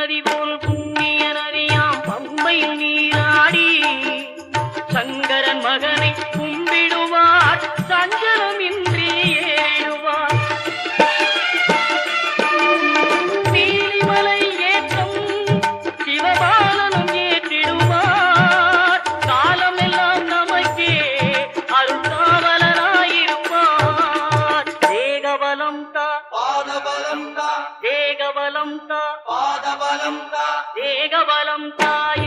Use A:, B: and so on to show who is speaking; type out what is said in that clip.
A: நதி போல் புண்ணிய நதியாம் பம்பையில் நீராடி சங்கரன் மகனை கும்பிடுவார் சஞ்சலமின்றி ஏறுவார். நீலிமலை ஏற்றம் சிவபாலனும் ஏற்றிடுவார். காலமெல்லாம் நமக்கே அருள்காவலனாயிருப்பார். தேகபலம் தா
B: பாதபலம் தா
A: தேகபலம் தா
B: பாதபலம் தா
A: தேகபலம் தாய